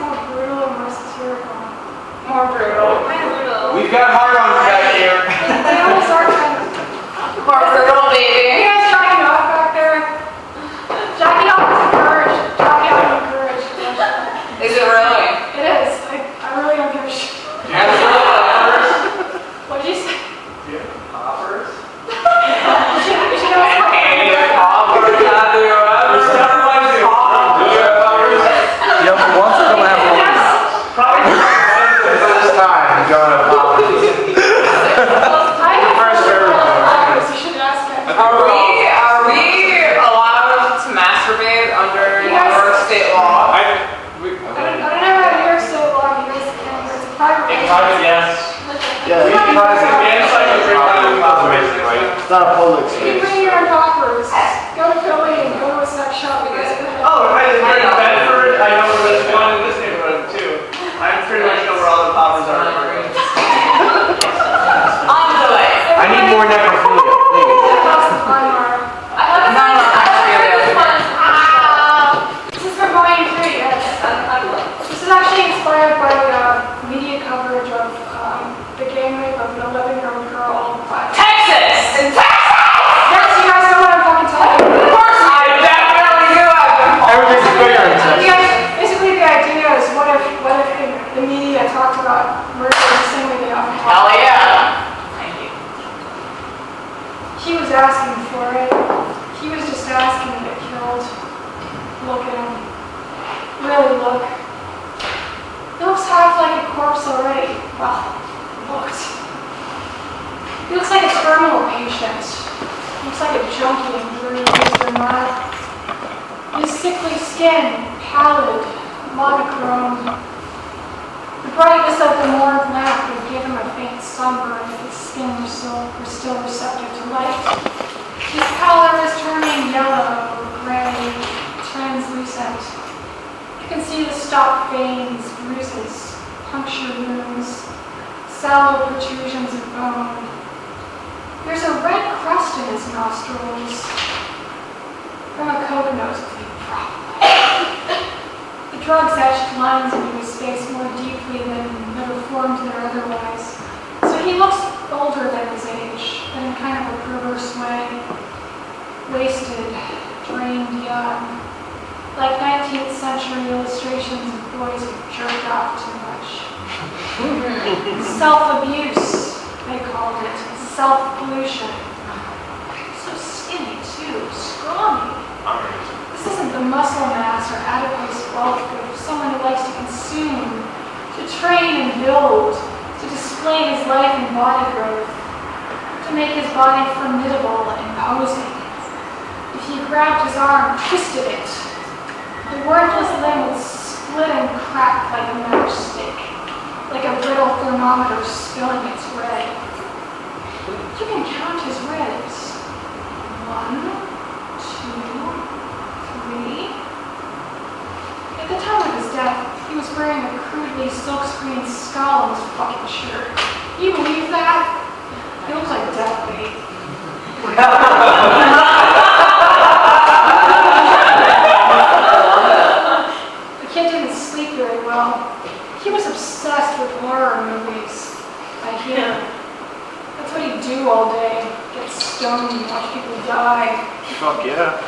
more brutal or more satirical? More brutal. We've got hard on back here. They almost are kind of... More brutal, baby. You guys jacking off back there? Jacking off is encouraged. Jacking off is encouraged. Is it really? It is. I really don't give a shit. What did you say? Poppers? You should know what's Poppers? Yeah, but once we're gonna have one. Probably the first time going to poppers. First You should ask him. Are we allowed to masturbate under New York state law? I don't know how New York State law is. It's a private Private, yes. Yeah, it's private. Yeah, it's like a great right? It's not a public You space. bring your own poppers. Go to Philly and go to a sex shop. Oh, I live in Bedford. I know where there's one in this neighborhood too. I pretty much know where all the poppers are. On the way. I need more necrophilia, please. This is from Volume 3, yes. This is actually inspired by media coverage of the gang rape of an 11-year-old girl. Texas! In Texas! Yes, you guys know what I'm fucking telling you. Of course I definitely do. Everything's bigger in You Texas. guys, basically the idea is what if the media talked about murder the same way they often talk. Hell yeah. Thank you. He was asking for it. He was just asking to get killed. Look at him. Really look. He looks half like a corpse already. Well, looked. He looks like a terminal patient. Looks like a junkie and bruised or not. His sickly skin, pallid, monochrome. The brightness of the morning lamp would give him a faint sunburn if his skin were still receptive to light. His pallor is turning yellow, gray, translucent. You can see the stopped veins, bruises, puncture wounds, sallow protrusions of bone. There's a red crust in his nostrils. From a coke nosebleed, probably. The drugs etched lines into his face more deeply than never formed there otherwise. So he looks older than his age, but in kind of a perverse way. Wasted, drained young. Like 19th century illustrations of boys who jerked off too much. Self-abuse, they called it. Self-pollution. So skinny too, scrawny. This isn't the muscle mass or adipose bulk of someone who likes to consume, to train and build, to display his life and body growth, to make his body formidable and imposing. If you grabbed his arm, twisted it, the worthless limb would split and crack like a matchstick, like a brittle thermometer spilling its red. You can count his ribs. 1, 2, 3. At the time of his death, he was wearing a crudely silkscreen skull on his fucking shirt. Can you believe that? It looks like death bait. The kid didn't sleep very well. He was obsessed with horror movies. I hear. That's what he'd do all day. Get stoned and watch people die. Fuck yeah.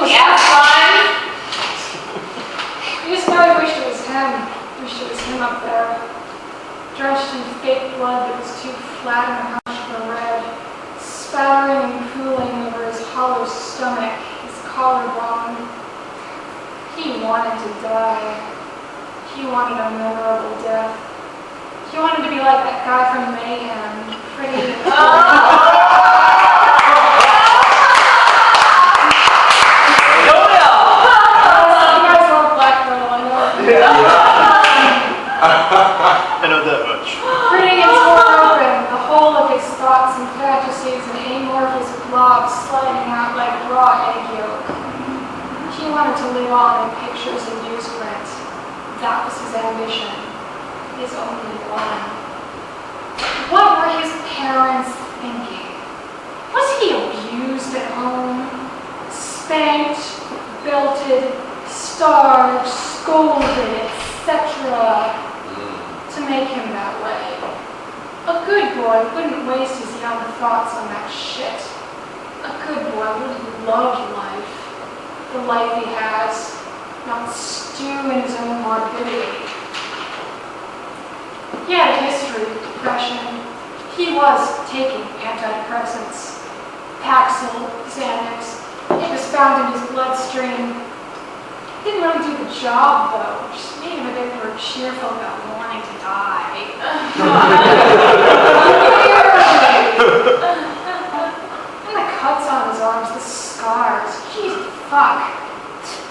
Yeah, fun. I just know I wished it was him. Wished it was him up there. Drenched in fake blood that was too flat and harsh for red. Spattering and pooling over his hollow stomach, his collarbone. He wanted to die. He wanted a memorable death. He wanted to be like that guy from Mayhem. Pretty. I know that much. Pretty and torn open, the whole of his thoughts and fantasies and amorphous blobs sliding out like raw egg yolk. He wanted to live on in pictures and newsprint. That was his ambition. His only one. What were his parents thinking? Was he abused at home? Spanked? belted, starved, scolded, etc. to make him that way. A good boy wouldn't waste his young thoughts on that shit. A good boy would love life, the life he has, not stew in his own morbidity. He had a history of depression. He was taking antidepressants, Paxil, Xanax. It was found in his bloodstream. Didn't really do the job though, just made him a bit more cheerful about wanting to die. And the cuts on his arms, the scars, Jesus fuck.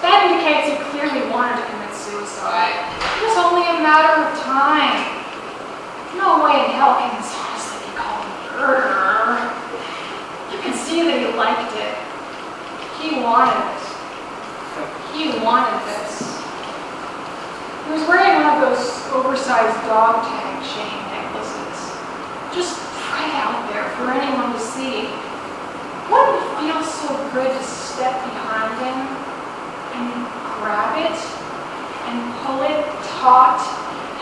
That indicates he clearly wanted to commit suicide. It was only a matter of time. No way in hell can this honestly be called murder. You can see that he liked it. He wanted it. He wanted this. He was wearing one of those oversized dog tag chain necklaces. Just right out there for anyone to see. Wouldn't it feel so good to step behind him and grab it and pull it taut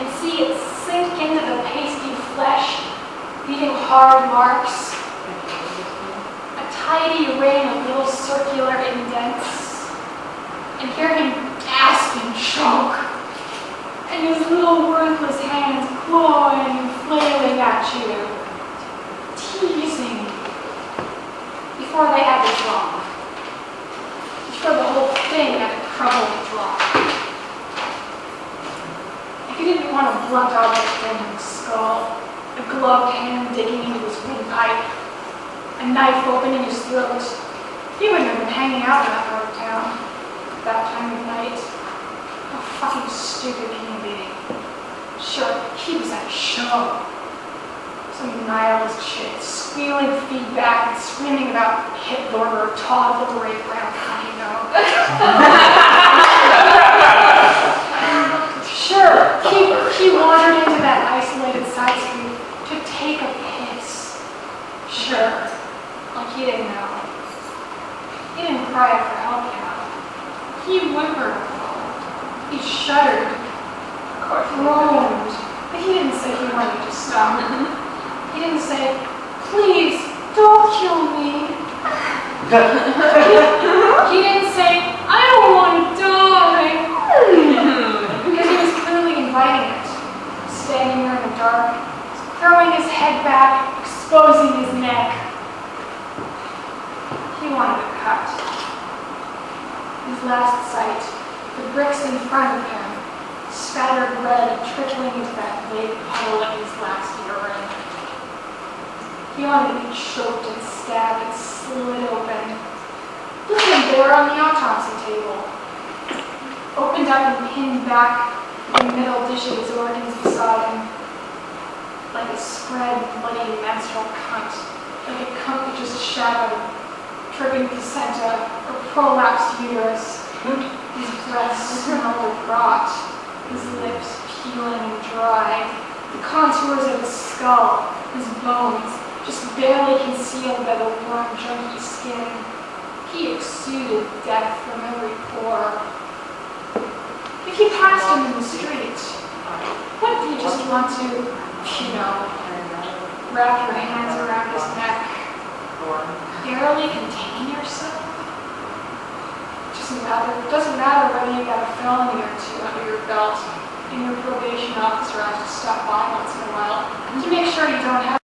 and see it sink into the pasty flesh, leaving hard marks? A tidy ring of little circular indents, and hear him gasp and choke, and his little worthless hands clawing and flailing at you, teasing, before they had to drop, before the whole thing had to crumble and drop. If he didn't want a blunt object thrown in his skull, a gloved hand digging into his windpipe, a knife opening his throat, he wouldn't have been hanging out in that part of town at that time of night. How fucking stupid can you be? Sure, he was at a show. Some nihilist shit, squealing feedback and screaming about Hitler or Todd liberate Brown County, you know. Sure, he wandered into that isolated side street to take a piss. Sure, like he didn't know. He didn't cry out for help, you know. He whimpered. He shuddered. Groaned. But he didn't say he wanted to stop. He didn't say, please, don't kill me. He didn't say, I don't want to die. Because he was clearly inviting it. Standing there in the dark, throwing his head back, exposing his neck. He wanted to cut. His last sight, the bricks in front of him, spattered red trickling into that vague puddle of his last urine. He wanted to be choked and stabbed and slit open. Look at him there on the autopsy table. Opened up and pinned back in the middle dish of his organs beside him. Like a spread, bloody menstrual cunt. Like a cunt that just shat out a tripping placenta or prolapsed uterus. His breath smelled of rot. His lips peeling and dry. The contours of his skull, his bones, just barely concealed by the warm, junky skin. He exuded death from every pore. If you passed him in the street, wouldn't you just want to, you know, wrap your hands around his neck, barely contain yourself? It doesn't matter whether you got a felony or two under your belt and your probation officer has to stop by once in a while to make sure you don't have